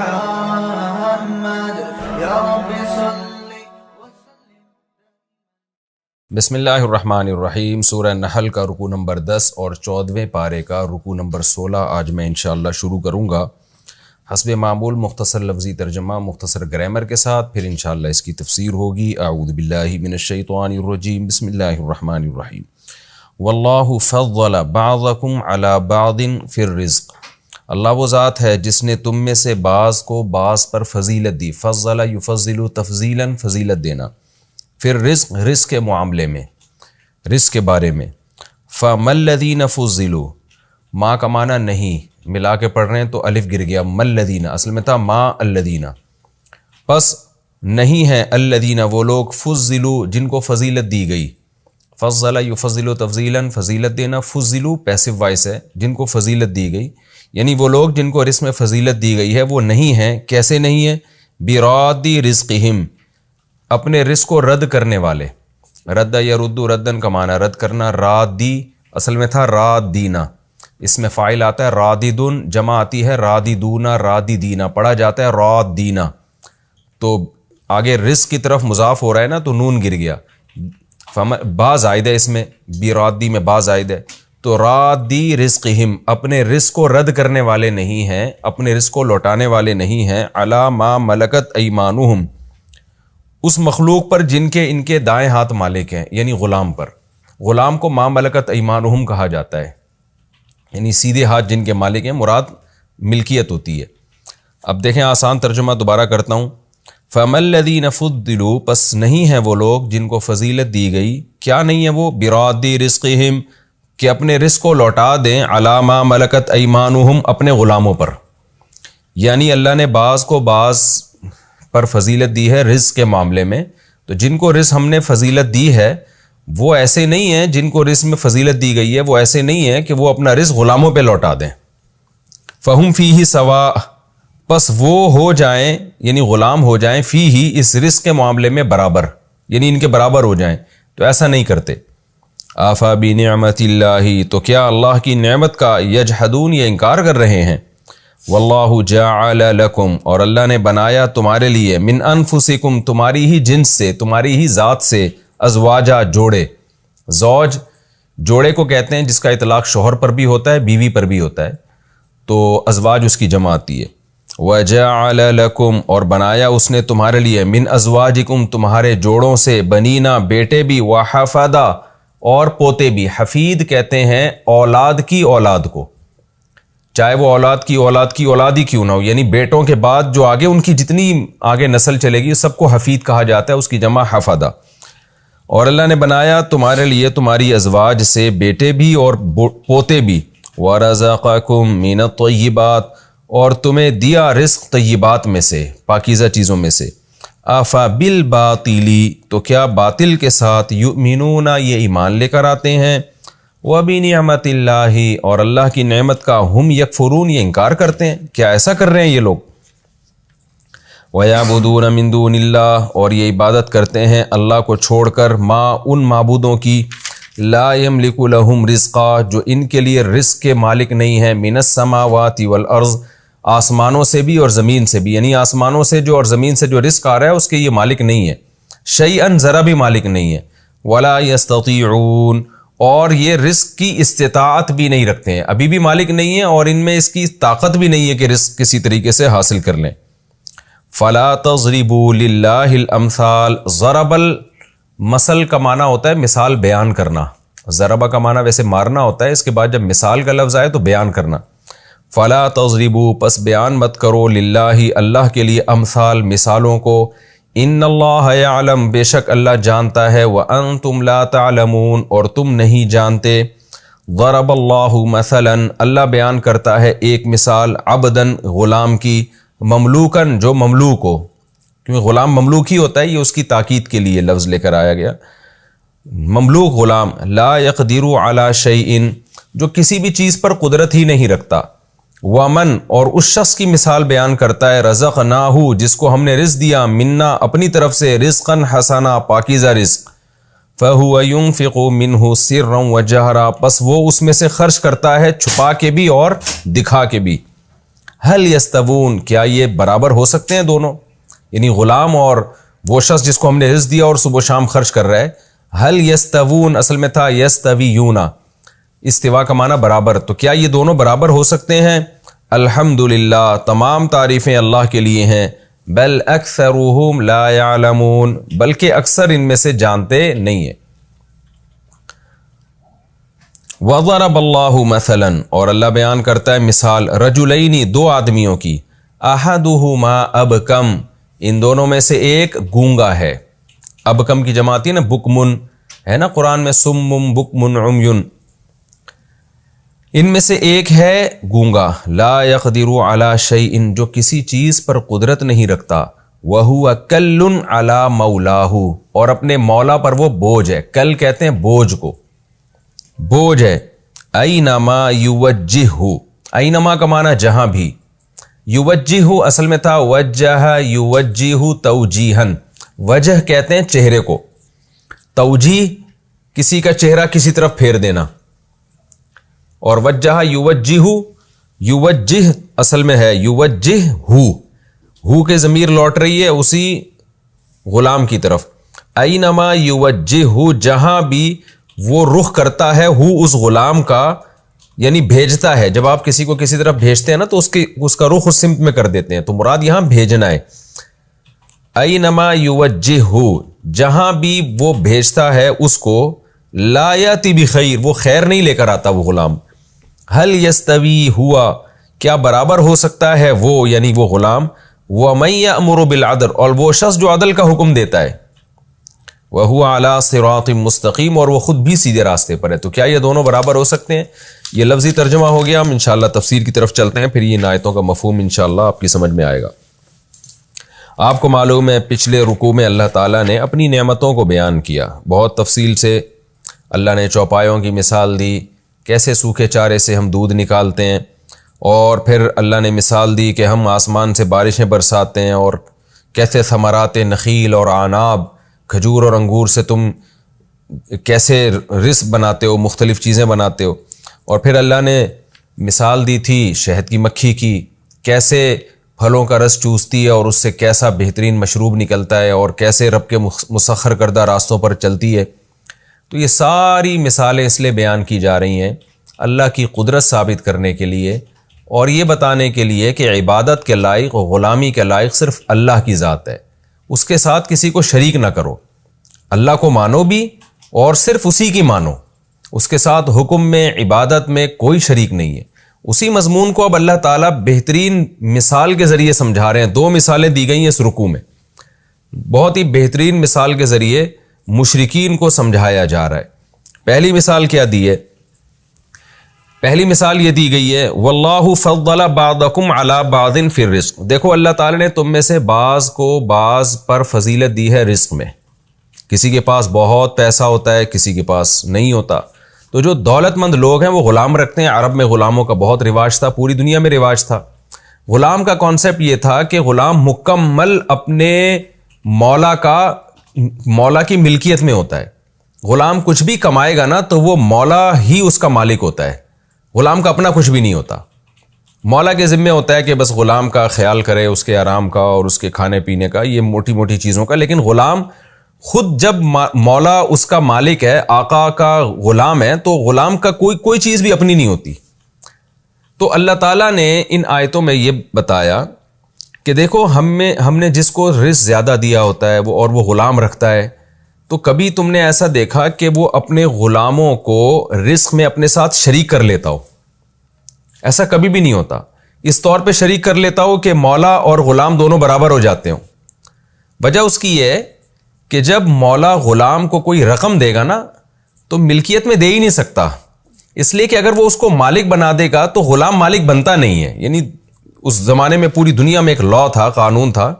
محمد یا رب صلی بسم اللہ الرحمن الرحیم۔ سورہ نحل کا رکوع نمبر 10 اور 14ویں پارے کا رکوع نمبر 16 آج میں انشاءاللہ شروع کروں گا۔ حسب معمول مختصر لفظی ترجمہ مختصر گرامر کے ساتھ، پھر انشاءاللہ اس کی تفسیر ہوگی۔ اعوذ باللہ من الشیطان الرجیم، بسم اللہ الرحمن الرحیم۔ واللہ فضل بعضکم علی بعض فی الرزق، اللہ وہ ذات ہے جس نے تم میں سے بعض کو بعض پر فضیلت دی۔ فضل یفضل تفضیلا، فضیلت دینا۔ پھر رزق، رزق کے معاملے میں، رزق کے بارے میں۔ فَمَا الَّذِينَ فُضِّلُوا، ما کا معنی نہیں، ملا کے پڑھ رہے ہیں تو الف گر گیا، ما الَّذِينَ اصل میں تھا ما الَّذِينَ، پس نہیں ہے الَّذِينَ وہ لوگ فُضِّلُوا جن کو فضیلت دی گئی۔ فضل یفضل تفضیلا، فضیلت دینا۔ فضلوا پیسو وائس ہے، جن کو فضیلت دی گئی، یعنی وہ لوگ جن کو رزق میں فضیلت دی گئی ہے وہ نہیں ہیں۔ کیسے نہیں ہیں؟ بِرَادِّ رِزْقِهِمْ، اپنے رزق کو رد کرنے والے۔ رد یرد، ردن کا معنی رد کرنا۔ رادی اصل میں تھا رادینا، اس میں فاعل آتا ہے راددن، جمع آتی ہے راددونا، راددینا، پڑھا جاتا ہے رادینا، تو آگے رزق کی طرف مضاف ہو رہا ہے نا تو نون گر گیا۔ با زائد ہے اس میں، بیرادی میں با زائد ہے، تو رادی رزقہم، اپنے رزق کو رد کرنے والے نہیں ہیں، اپنے رزق کو لوٹانے والے نہیں ہیں۔ علی ما ملکت ایمانہم، اس مخلوق پر جن کے ان کے دائیں ہاتھ مالک ہیں، یعنی غلام پر۔ غلام کو ما ملکت ایمانہم کہا جاتا ہے، یعنی سیدھے ہاتھ جن کے مالک ہیں، مراد ملکیت ہوتی ہے۔ اب دیکھیں آسان ترجمہ دوبارہ کرتا ہوں۔ فَمَا الَّذِينَ فُضِّلُوا، پس نہیں ہیں وہ لوگ جن کو فضیلت دی گئی۔ کیا نہیں ہے وہ؟ بِرَادِّ رِزْقِهِمْ، کہ اپنے رزق کو لوٹا دیں۔ عَلَى مَا مَلَكَتْ أَيْمَانُهُمْ، اپنے غلاموں پر، یعنی اللہ نے بعض کو بعض پر فضیلت دی ہے رزق کے معاملے میں، تو جن کو رزق ہم نے فضیلت دی ہے وہ ایسے نہیں ہیں، جن کو رزق میں فضیلت دی گئی ہے وہ ایسے نہیں ہیں کہ وہ اپنا رزق غلاموں پہ لوٹا دیں۔ فَهُمْ فِيهِ سَوَاءٌ، پس وہ ہو جائیں، یعنی غلام ہو جائیں، فیہ اس رزق کے معاملے میں برابر، یعنی ان کے برابر ہو جائیں، تو ایسا نہیں کرتے۔ آفا بنعمت اللہ، تو کیا اللہ کی نعمت کا یجحدون، یہ انکار کر رہے ہیں۔ واللہ جعل لکم، اور اللہ نے بنایا تمہارے لیے، من انفسکم، تمہاری ہی جنس سے، تمہاری ہی ذات سے، ازواجا، جوڑے۔ زوج جوڑے کو کہتے ہیں جس کا اطلاق شوہر پر بھی ہوتا ہے، بیوی پر بھی ہوتا ہے، تو ازواج اس کی جمع آتی ہے۔ وجعل لکم، اور بنایا اس نے تمہارے لیے، من ازواجکم، تمہارے جوڑوں سے، بنینا، بیٹے بھی، وحفدہ، اور پوتے بھی۔ حفید کہتے ہیں اولاد کی اولاد کو، چاہے وہ اولاد کی اولاد کی اولاد ہی کیوں نہ ہو، یعنی بیٹوں کے بعد جو آگے ان کی جتنی آگے نسل چلے گی سب کو حفید کہا جاتا ہے، اس کی جمع حفدہ۔ اور اللہ نے بنایا تمہارے لیے تمہاری ازواج سے بیٹے بھی اور پوتے بھی۔ وَرَزَقَكُم مِّنَ الطَّيِّبَاتِ، اور تمہیں دیا رزق طیبات میں سے، پاکیزہ چیزوں میں سے۔ آفا بالباطل، تو کیا باطل کے ساتھ، یؤمنون، یہ ایمان لے کر آتے ہیں، وبنعمت اللہ، اور اللہ کی نعمت کا، ہم یکفرون، یہ انکار کرتے ہیں۔ کیا ایسا کر رہے ہیں یہ لوگ؟ وَيَعْبُدُونَ مِن دُونِ اللَّهِ، اور یہ عبادت کرتے ہیں اللہ کو چھوڑ کر، ما، ان معبودوں کی، لا یملک لہم رزقا، جو ان کے لیے رزق کے مالک نہیں ہیں، من السماوات والارض، آسمانوں سے بھی اور زمین سے بھی، یعنی آسمانوں سے جو اور زمین سے جو رزق آ رہا ہے اس کے یہ مالک نہیں ہے، شیئن، ذرا بھی مالک نہیں ہے۔ ولا یستطیعون، اور یہ رزق کی استطاعت بھی نہیں رکھتے ہیں، ابھی بھی مالک نہیں ہے اور ان میں اس کی طاقت بھی نہیں ہے کہ رزق کسی طریقے سے حاصل کر لیں۔ فلا تضربوا للہ الامثال، ضرب المثل کا معنی ہوتا ہے مثال بیان کرنا، ضربہ کا معنی ویسے مارنا ہوتا ہے، اس کے بعد جب مثال کا لفظ آئے تو بیان کرنا۔ فلا تضربوا، پس بیان مت کرو، للہ، اللہ کے لیے، امثال، مثالوں کو، ان اللہ یعلم، بے شک اللہ جانتا ہے، وانتم لا تعلمون، اور تم نہیں جانتے۔ ضرب اللہ مثلا، اللہ بیان کرتا ہے ایک مثال، عبدن، غلام کی، مملوکن، جو مملوک ہو، کیونکہ غلام مملوک ہی ہوتا ہے، یہ اس کی تاکید کے لیے لفظ لے کر آیا گیا۔ مملوک غلام، لا یقدر علی شیء، جو کسی بھی چیز پر قدرت ہی نہیں رکھتا۔ ومن، اور اس شخص کی مثال بیان کرتا ہے، رزقناہ، جس کو ہم نے رزق دیا، منا، اپنی طرف سے، رزقا حسنا، پاکیزہ رزق، فہو ینفق منہ سرا وجہرا، پس وہ اس میں سے خرچ کرتا ہے چھپا کے بھی اور دکھا کے بھی۔ حل یستوون، کیا یہ برابر ہو سکتے ہیں دونوں؟ یعنی غلام اور وہ شخص جس کو ہم نے رزق دیا اور صبح و شام خرچ کر رہا ہے. حل یستوون اصل میں تھا یستویون، استوا کا معنی برابر. تو کیا یہ دونوں برابر ہو سکتے ہیں؟ الحمدللہ، تمام تعریفیں اللہ کے لیے ہیں. بل اکثرهم لا يعلمون، بلکہ اکثر ان میں سے جانتے نہیں ہیں. وضرب اللہ مثلا، اور اللہ بیان کرتا ہے مثال، رجلین، دو آدمیوں کی، احدہما ابکم، ان دونوں میں سے ایک گونگا ہے. ابکم کی جمع آتی ہے نا بکمن، ہے نا قرآن میں سمم بکمن عمیون. ان میں سے ایک ہے گونگا، لا یقدر علی شیء، جو کسی چیز پر قدرت نہیں رکھتا، وہو کل علی مولاہ، اور اپنے مولا پر وہ بوجھ ہے. کل کہتے ہیں بوجھ کو، بوجھ ہے. اینما یوجہہ، اینما کا معنی جہاں بھی، یوجہہ اصل میں تھا وجہ یوجہہ توجیہن، وجہ کہتے ہیں چہرے کو، توجیہ کسی کا چہرہ کسی طرف پھیر دینا، اور وجہ یوجہہ، یوجہ اصل میں ہے یوجہ ہو کے ضمیر لوٹ رہی ہے اسی غلام کی طرف. اینما یوجہہ، جہاں بھی وہ رخ کرتا ہے ہو اس غلام کا، یعنی بھیجتا ہے. جب آپ کسی کو کسی طرف بھیجتے ہیں نا تو اس کا رخ اس سمت میں کر دیتے ہیں، تو مراد یہاں بھیجنا ہے. اینما یوجہہ، جہاں بھی وہ بھیجتا ہے اس کو، لا یاتی بخیر، وہ خیر نہیں لے کر آتا وہ غلام. حل یستوی ہوا، کیا برابر ہو سکتا ہے وہ، یعنی وہ غلام، ومن یأمر بالعدل، اور وہ شخص جو عدل کا حکم دیتا ہے، وہو علی صراط مستقیم، اور وہ خود بھی سیدھے راستے پر ہے. تو کیا یہ دونوں برابر ہو سکتے ہیں؟ یہ لفظی ترجمہ ہو گیا. ہم انشاءاللہ تفسیر کی طرف چلتے ہیں، پھر یہ آیتوں کا مفہوم انشاءاللہ آپ کی سمجھ میں آئے گا. آپ کو معلوم ہے پچھلے رکوع میں اللہ تعالیٰ نے اپنی نعمتوں کو بیان کیا بہت تفصیل سے. اللہ نے چوپایوں کی مثال دی، کیسے سوکھے چارے سے ہم دودھ نکالتے ہیں، اور پھر اللہ نے مثال دی کہ ہم آسمان سے بارشیں برساتے ہیں، اور کیسے ثمرات نخیل اور عناب، کھجور اور انگور سے تم کیسے رزق بناتے ہو، مختلف چیزیں بناتے ہو. اور پھر اللہ نے مثال دی تھی شہد کی مکھی کی، کیسے پھلوں کا رس چوستی ہے اور اس سے کیسا بہترین مشروب نکلتا ہے، اور کیسے رب کے مسخر کردہ راستوں پر چلتی ہے. تو یہ ساری مثالیں اس لیے بیان کی جا رہی ہیں اللہ کی قدرت ثابت کرنے کے لیے، اور یہ بتانے کے لیے کہ عبادت کے لائق و غلامی کے لائق صرف اللہ کی ذات ہے، اس کے ساتھ کسی کو شریک نہ کرو. اللہ کو مانو بھی اور صرف اسی کی مانو، اس کے ساتھ حکم میں، عبادت میں کوئی شریک نہیں ہے. اسی مضمون کو اب اللہ تعالیٰ بہترین مثال کے ذریعے سمجھا رہے ہیں. دو مثالیں دی گئی ہیں اس رکوع میں، بہت ہی بہترین مثال کے ذریعے مشرکین کو سمجھایا جا رہا ہے. پہلی مثال کیا دی ہے؟ پہلی مثال یہ دی گئی ہے واللہ فضل بعضکم علی بعض فی الرزق. دیکھو اللہ تعالیٰ نے تم میں سے بعض کو بعض پر فضیلت دی ہے رزق میں. کسی کے پاس بہت پیسہ ہوتا ہے، کسی کے پاس نہیں ہوتا. تو جو دولت مند لوگ ہیں وہ غلام رکھتے ہیں. عرب میں غلاموں کا بہت رواج تھا، پوری دنیا میں رواج تھا. غلام کا کانسیپٹ یہ تھا کہ غلام مکمل اپنے مولا کی ملکیت میں ہوتا ہے. غلام کچھ بھی کمائے گا نا تو وہ مولا ہی اس کا مالک ہوتا ہے، غلام کا اپنا کچھ بھی نہیں ہوتا. مولا کے ذمہ ہوتا ہے کہ بس غلام کا خیال کرے، اس کے آرام کا اور اس کے کھانے پینے کا، یہ موٹی موٹی چیزوں کا. لیکن غلام خود جب مولا اس کا مالک ہے، آقا کا غلام ہے، تو غلام کا کوئی چیز بھی اپنی نہیں ہوتی. تو اللہ تعالیٰ نے ان آیتوں میں یہ بتایا کہ دیکھو ہم نے جس کو رزق زیادہ دیا ہوتا ہے اور وہ غلام رکھتا ہے، تو کبھی تم نے ایسا دیکھا کہ وہ اپنے غلاموں کو رزق میں اپنے ساتھ شریک کر لیتا ہو؟ ایسا کبھی بھی نہیں ہوتا. اس طور پہ شریک کر لیتا ہو کہ مولا اور غلام دونوں برابر ہو جاتے ہوں. وجہ اس کی یہ ہے کہ جب مولا غلام کو کوئی رقم دے گا نا تو ملکیت میں دے ہی نہیں سکتا، اس لیے کہ اگر وہ اس کو مالک بنا دے گا تو غلام مالک بنتا نہیں ہے. یعنی اس زمانے میں پوری دنیا میں ایک لا تھا، قانون تھا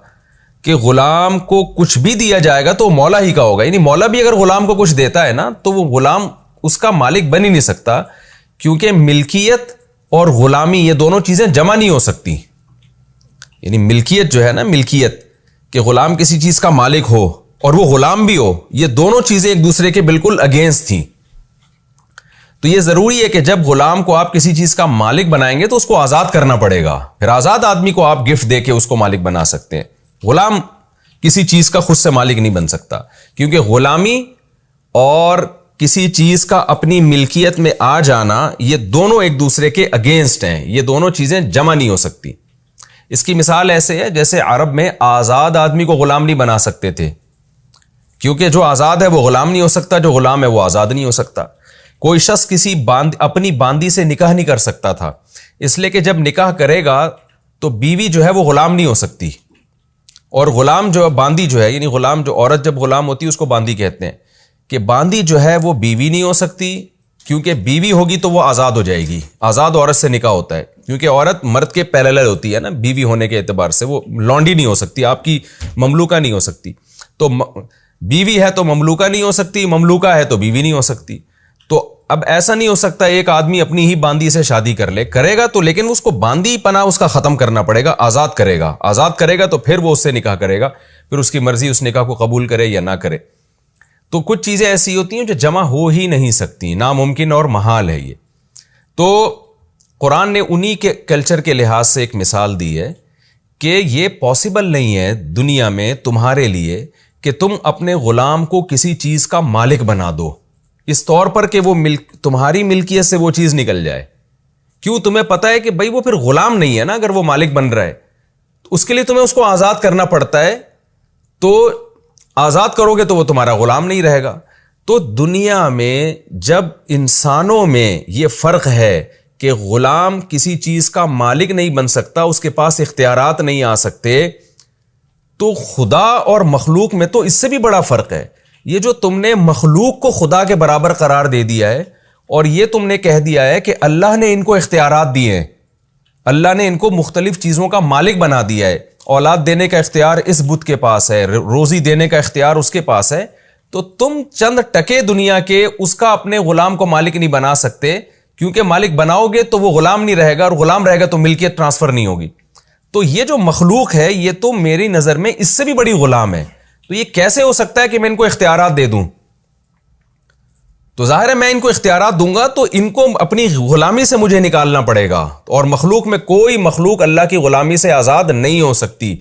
کہ غلام کو کچھ بھی دیا جائے گا تو وہ مولا ہی کا ہوگا. یعنی مولا بھی اگر غلام کو کچھ دیتا ہے نا تو وہ غلام اس کا مالک بن ہی نہیں سکتا، کیونکہ ملکیت اور غلامی یہ دونوں چیزیں جمع نہیں ہو سکتی. یعنی ملکیت جو ہے نا، ملکیت کہ غلام کسی چیز کا مالک ہو اور وہ غلام بھی ہو، یہ دونوں چیزیں ایک دوسرے کے بالکل اگینسٹ تھیں. تو یہ ضروری ہے کہ جب غلام کو آپ کسی چیز کا مالک بنائیں گے تو اس کو آزاد کرنا پڑے گا، پھر آزاد آدمی کو آپ گفٹ دے کے اس کو مالک بنا سکتے ہیں۔ غلام کسی چیز کا خود سے مالک نہیں بن سکتا، کیونکہ غلامی اور کسی چیز کا اپنی ملکیت میں آ جانا یہ دونوں ایک دوسرے کے اگینسٹ ہیں، یہ دونوں چیزیں جمع نہیں ہو سکتی۔ اس کی مثال ایسے ہے جیسے عرب میں آزاد آدمی کو غلام نہیں بنا سکتے تھے، کیونکہ جو آزاد ہے وہ غلام نہیں ہو سکتا، جو غلام ہے وہ آزاد نہیں ہو سکتا۔ کوئی شخص کسی اپنی باندی سے نکاح نہیں کر سکتا تھا، اس لیے کہ جب نکاح کرے گا تو بیوی جو ہے وہ غلام نہیں ہو سکتی، اور غلام جو باندی جو ہے، یعنی غلام جو عورت جب غلام ہوتی ہے اس کو باندی کہتے ہیں، کہ باندی جو ہے وہ بیوی نہیں ہو سکتی، کیونکہ بیوی ہوگی تو وہ آزاد ہو جائے گی، آزاد عورت سے نکاح ہوتا ہے، کیونکہ عورت مرد کے پیرالل ہوتی ہے نا بیوی ہونے کے اعتبار سے، وہ لونڈی نہیں ہو سکتی، آپ کی مملوکہ نہیں ہو سکتی۔ تو بیوی ہے تو مملوکہ نہیں ہو سکتی، مملوکہ ہے تو بیوی نہیں ہو سکتی۔ تو اب ایسا نہیں ہو سکتا ایک آدمی اپنی ہی باندی سے شادی کرے گا تو لیکن اس کو باندی پنا اس کا ختم کرنا پڑے گا، آزاد کرے گا تو پھر وہ اس سے نکاح کرے گا، پھر اس کی مرضی اس نکاح کو قبول کرے یا نہ کرے۔ تو کچھ چیزیں ایسی ہوتی ہیں جو جمع ہو ہی نہیں سکتی، ناممکن اور محال ہے یہ۔ تو قرآن نے انہی کے کلچر کے لحاظ سے ایک مثال دی ہے کہ یہ پاسبل نہیں ہے دنیا میں تمہارے لیے کہ تم اپنے غلام کو کسی چیز کا مالک بنا دو اس طور پر کہ وہ تمہاری ملکیت سے وہ چیز نکل جائے۔ کیوں؟ تمہیں پتا ہے کہ بھائی وہ پھر غلام نہیں ہے نا، اگر وہ مالک بن رہا ہے تو اس کے لیے تمہیں اس کو آزاد کرنا پڑتا ہے، تو آزاد کرو گے تو وہ تمہارا غلام نہیں رہے گا۔ تو دنیا میں جب انسانوں میں یہ فرق ہے کہ غلام کسی چیز کا مالک نہیں بن سکتا، اس کے پاس اختیارات نہیں آ سکتے، تو خدا اور مخلوق میں تو اس سے بھی بڑا فرق ہے۔ یہ جو تم نے مخلوق کو خدا کے برابر قرار دے دیا ہے، اور یہ تم نے کہہ دیا ہے کہ اللہ نے ان کو اختیارات دیے ہیں، اللہ نے ان کو مختلف چیزوں کا مالک بنا دیا ہے، اولاد دینے کا اختیار اس بت کے پاس ہے، روزی دینے کا اختیار اس کے پاس ہے، تو تم چند ٹکے دنیا کے اس کا اپنے غلام کو مالک نہیں بنا سکتے، کیونکہ مالک بناؤ گے تو وہ غلام نہیں رہے گا، اور غلام رہے گا تو ملکیت ٹرانسفر نہیں ہوگی۔ تو یہ جو مخلوق ہے یہ تو میری نظر میں اس سے بھی بڑی غلام ہے، تو یہ کیسے ہو سکتا ہے کہ میں ان کو اختیارات دے دوں؟ تو ظاہر ہے میں ان کو اختیارات دوں گا تو ان کو اپنی غلامی سے مجھے نکالنا پڑے گا، اور مخلوق میں کوئی مخلوق اللہ کی غلامی سے آزاد نہیں ہو سکتی۔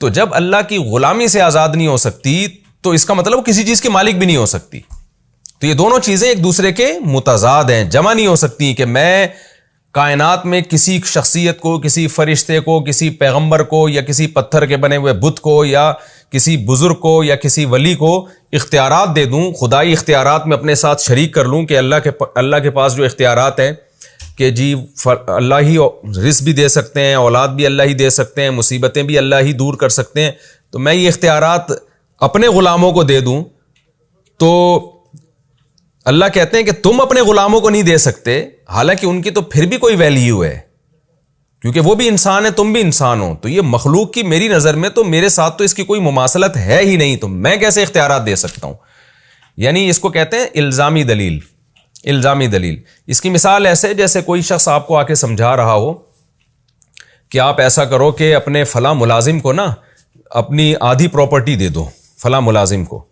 تو جب اللہ کی غلامی سے آزاد نہیں ہو سکتی تو اس کا مطلب کسی چیز کی مالک بھی نہیں ہو سکتی۔ تو یہ دونوں چیزیں ایک دوسرے کے متضاد ہیں، جمع نہیں ہو سکتی کہ میں کائنات میں کسی شخصیت کو، کسی فرشتے کو، کسی پیغمبر کو، یا کسی پتھر کے بنے ہوئے بت کو، یا کسی بزرگ کو، یا کسی ولی کو اختیارات دے دوں، خدائی اختیارات میں اپنے ساتھ شریک کر لوں کہ اللہ کے پاس جو اختیارات ہیں کہ جی اللہ ہی رزق بھی دے سکتے ہیں، اولاد بھی اللہ ہی دے سکتے ہیں، مصیبتیں بھی اللہ ہی دور کر سکتے ہیں، تو میں یہ اختیارات اپنے غلاموں کو دے دوں، تو اللہ کہتے ہیں کہ تم اپنے غلاموں کو نہیں دے سکتے، حالانکہ ان کی تو پھر بھی کوئی ویلیو ہے، کیونکہ وہ بھی انسان ہے، تم بھی انسان ہو۔ تو یہ مخلوق کی میری نظر میں تو میرے ساتھ تو اس کی کوئی مماثلت ہے ہی نہیں، تو میں کیسے اختیارات دے سکتا ہوں؟ یعنی اس کو کہتے ہیں الزامی دلیل۔ الزامی دلیل اس کی مثال ایسے جیسے کوئی شخص آپ کو آ کے سمجھا رہا ہو کہ آپ ایسا کرو کہ اپنے فلاں ملازم کو نا اپنی آدھی پراپرٹی دے دو، فلاں ملازم کو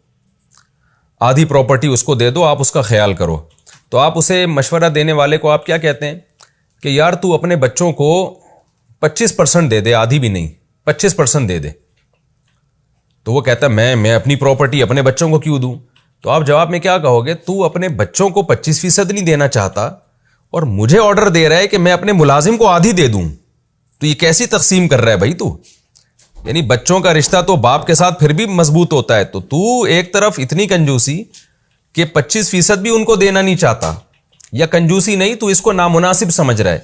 آدھی پراپرٹی اس کو دے دو، آپ اس کا خیال کرو۔ تو آپ اسے مشورہ دینے والے کو آپ کیا کہتے ہیں کہ یار تو اپنے بچوں کو 25% دے دے، آدھی بھی نہیں، 25% دے دے۔ تو وہ کہتا ہے میں اپنی پراپرٹی اپنے بچوں کو کیوں دوں؟ تو آپ جواب میں کیا کہو گے؟ تو اپنے بچوں کو 25% نہیں دینا چاہتا اور مجھے آرڈر دے رہا ہے کہ میں اپنے ملازم کو آدھی دے دوں، تو یہ کیسی تقسیم کر رہا ہے بھائی تو؟ یعنی بچوں کا رشتہ تو باپ کے ساتھ پھر بھی مضبوط ہوتا ہے، تو ایک طرف اتنی کنجوسی کہ 25% بھی ان کو دینا نہیں چاہتا، یا کنجوسی نہیں تو اس کو نامناسب سمجھ رہا ہے،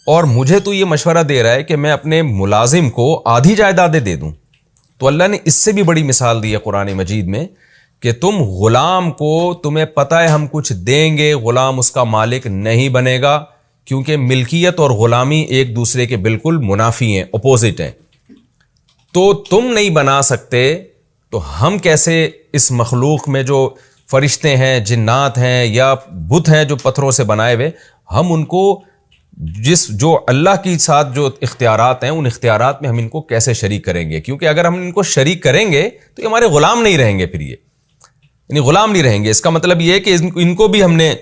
اور مجھے تو یہ مشورہ دے رہا ہے کہ میں اپنے ملازم کو آدھی جائیدادیں دے دوں۔ تو اللہ نے اس سے بھی بڑی مثال دی ہے قرآن مجید میں کہ تم غلام کو، تمہیں پتہ ہے ہم کچھ دیں گے، غلام اس کا مالک نہیں بنے گا، کیونکہ ملکیت اور غلامی ایک دوسرے کے بالکل منافی ہیں، اپوزٹ ہیں۔ تو تم نہیں بنا سکتے، تو ہم کیسے اس مخلوق میں جو فرشتے ہیں، جنات ہیں، یا بت ہیں جو پتھروں سے بنائے ہوئے، ہم ان کو جو اللہ کے ساتھ جو اختیارات ہیں، ان اختیارات میں ہم ان کو کیسے شریک کریں گے؟ کیونکہ اگر ہم ان کو شریک کریں گے تو یہ ہمارے غلام نہیں رہیں گے، پھر یہ یعنی غلام نہیں رہیں گے۔ اس کا مطلب یہ ہے کہ ان کو بھی ہم نے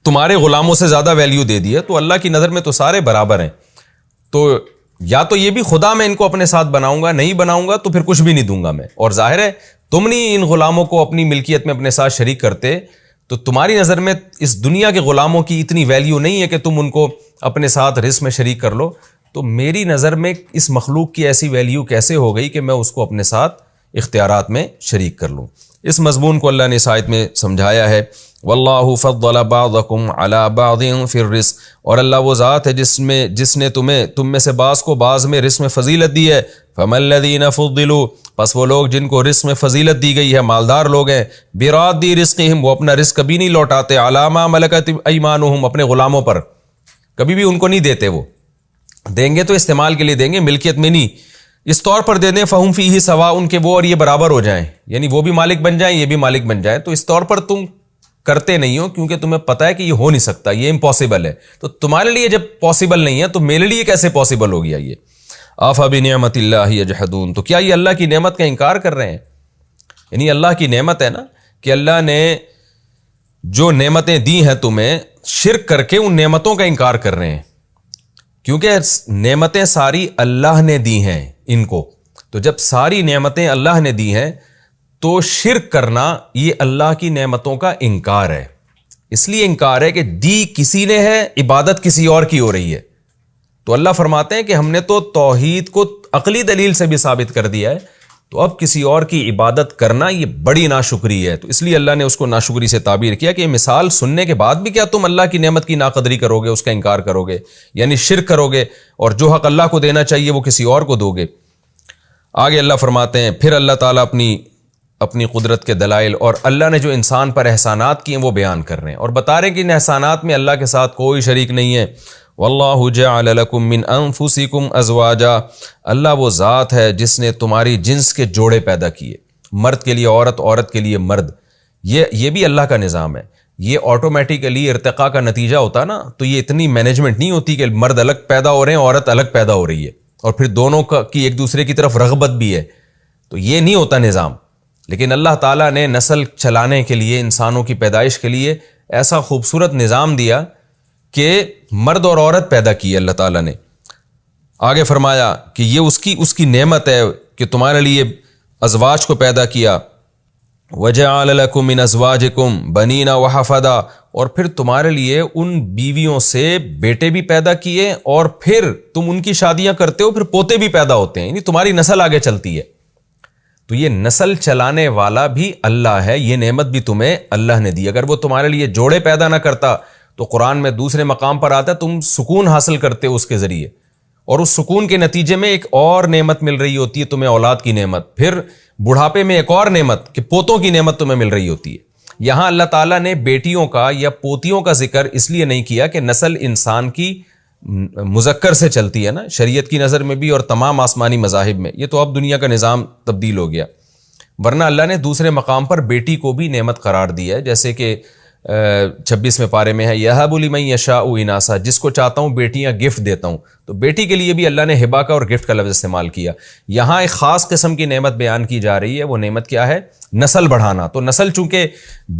تمہارے غلاموں سے زیادہ ویلیو دے دی ہے، تو اللہ کی نظر میں تو سارے برابر ہیں. تو یا تو یہ بھی خدا میں ان کو اپنے ساتھ بناؤں گا، نہیں بناؤں گا تو پھر کچھ بھی نہیں دوں گا میں. اور ظاہر ہے تم نہیں ان غلاموں کو اپنی ملکیت میں اپنے ساتھ شریک کرتے، تو تمہاری نظر میں اس دنیا کے غلاموں کی اتنی ویلیو نہیں ہے کہ تم ان کو اپنے ساتھ رزق میں شریک کر لو. تو میری نظر میں اس مخلوق کی ایسی ویلیو کیسے ہو گئی کہ میں اس کو اپنے ساتھ اختیارات میں شریک کر لوں. اس مضمون کو اللہ نے اس آیت میں سمجھایا ہے. واللہ فضل بعضکم علی بعض فی الرزق، اور اللہ وہ ذات ہے جس نے تم میں سے بعض کو بعض میں رزق میں فضیلت دی ہے. فما الذین فضلوا، پس وہ لوگ جن کو رزق میں فضیلت دی گئی ہے، مالدار لوگ ہیں، براد رزقہم، وہ اپنا رزق کبھی نہیں لوٹاتے، علی ما ملکت ایمانہم، اپنے غلاموں پر کبھی بھی ان کو نہیں دیتے. وہ دیں گے تو استعمال کے لیے دیں گے، ملکیت میں نہیں. اس طور پر دے دیں فہم فیہ سوا، ان کے وہ اور یہ برابر ہو جائیں، یعنی وہ بھی مالک بن جائیں، یہ بھی مالک بن جائیں. تو اس طور پر تم کرتے نہیں ہو کیونکہ تمہیں پتہ ہے کہ یہ ہو نہیں سکتا، یہ امپاسبل ہے. تو تمہارے لیے جب پاسبل نہیں ہے تو میرے لیے کیسے پاسبل ہو گیا یہ؟ افبنعمت اللہ یجحدون، تو کیا یہ اللہ کی نعمت کا انکار کر رہے ہیں؟ یعنی اللہ کی نعمت ہے نا کہ اللہ نے جو نعمتیں دی ہیں تمہیں، شرک کر کے ان نعمتوں کا انکار کر رہے ہیں، کیونکہ نعمتیں ساری اللہ نے دی ہیں ان کو. تو جب ساری نعمتیں اللہ نے دی ہیں تو شرک کرنا یہ اللہ کی نعمتوں کا انکار ہے. اس لیے انکار ہے کہ دی کسی نے ہے، عبادت کسی اور کی ہو رہی ہے. تو اللہ فرماتے ہیں کہ ہم نے تو توحید کو عقلی دلیل سے بھی ثابت کر دیا ہے، تو اب کسی اور کی عبادت کرنا یہ بڑی ناشکری ہے. تو اس لیے اللہ نے اس کو ناشکری سے تعبیر کیا کہ یہ مثال سننے کے بعد بھی کیا تم اللہ کی نعمت کی ناقدری کرو گے، اس کا انکار کرو گے، یعنی شرک کرو گے، اور جو حق اللہ کو دینا چاہیے وہ کسی اور کو دو گے. آگے اللہ فرماتے ہیں پھر اللہ تعالیٰ اپنی قدرت کے دلائل اور اللہ نے جو انسان پر احسانات کیے ہیں وہ بیان کر رہے ہیں، اور بتا رہے ہیں کہ ان احسانات میں اللہ کے ساتھ کوئی شریک نہیں ہے. واللہ جعل لکم من انفسکم ازواجا، اللہ وہ ذات ہے جس نے تمہاری جنس کے جوڑے پیدا کیے، مرد کے لیے عورت، عورت کے لیے مرد. یہ بھی اللہ کا نظام ہے. یہ آٹومیٹیکلی ارتقاء کا نتیجہ ہوتا نا، تو یہ اتنی مینجمنٹ نہیں ہوتی کہ مرد الگ پیدا ہو رہے ہیں، عورت الگ پیدا ہو رہی ہے، اور پھر دونوں کی ایک دوسرے کی طرف رغبت بھی ہے. تو یہ نہیں ہوتا نظام. لیکن اللہ تعالیٰ نے نسل چلانے کے لیے، انسانوں کی پیدائش کے لیے ایسا خوبصورت نظام دیا کہ مرد اور عورت پیدا کی اللہ تعالیٰ نے. آگے فرمایا کہ یہ اس کی نعمت ہے کہ تمہارے لیے ازواج کو پیدا کیا. وَجَعَلَ لَكُم مِّنْ أَزْوَاجِكُمْ بَنِينَ وَحَفَدًا، اور پھر تمہارے لیے ان بیویوں سے بیٹے بھی پیدا کیے، اور پھر تم ان کی شادیاں کرتے ہو، پھر پوتے بھی پیدا ہوتے ہیں، یعنی تمہاری نسل آگے چلتی ہے. تو یہ نسل چلانے والا بھی اللہ ہے، یہ نعمت بھی تمہیں اللہ نے دی. اگر وہ تمہارے لیے جوڑے پیدا نہ کرتا تو قرآن میں دوسرے مقام پر آتا ہے تم سکون حاصل کرتے ہو اس کے ذریعے، اور اس سکون کے نتیجے میں ایک اور نعمت مل رہی ہوتی ہے تمہیں، اولاد کی نعمت. پھر بڑھاپے میں ایک اور نعمت کہ پوتوں کی نعمت تمہیں مل رہی ہوتی ہے. یہاں اللہ تعالیٰ نے بیٹیوں کا یا پوتیوں کا ذکر اس لیے نہیں کیا کہ نسل انسان کی مذکر سے چلتی ہے نا، شریعت کی نظر میں بھی اور تمام آسمانی مذاہب میں. یہ تو اب دنیا کا نظام تبدیل ہو گیا، ورنہ اللہ نے دوسرے مقام پر بیٹی کو بھی نعمت قرار دی ہے. جیسے کہ 26ویں پارے میں ہے یَهَبُ لِمَن یَشَاءُ إِنَاثًا، جس کو چاہتا ہوں بیٹیاں گفٹ دیتا ہوں. تو بیٹی کے لیے بھی اللہ نے ہبہ کا اور گفٹ کا لفظ استعمال کیا. یہاں ایک خاص قسم کی نعمت بیان کی جا رہی ہے. وہ نعمت کیا ہے؟ نسل بڑھانا. تو نسل چونکہ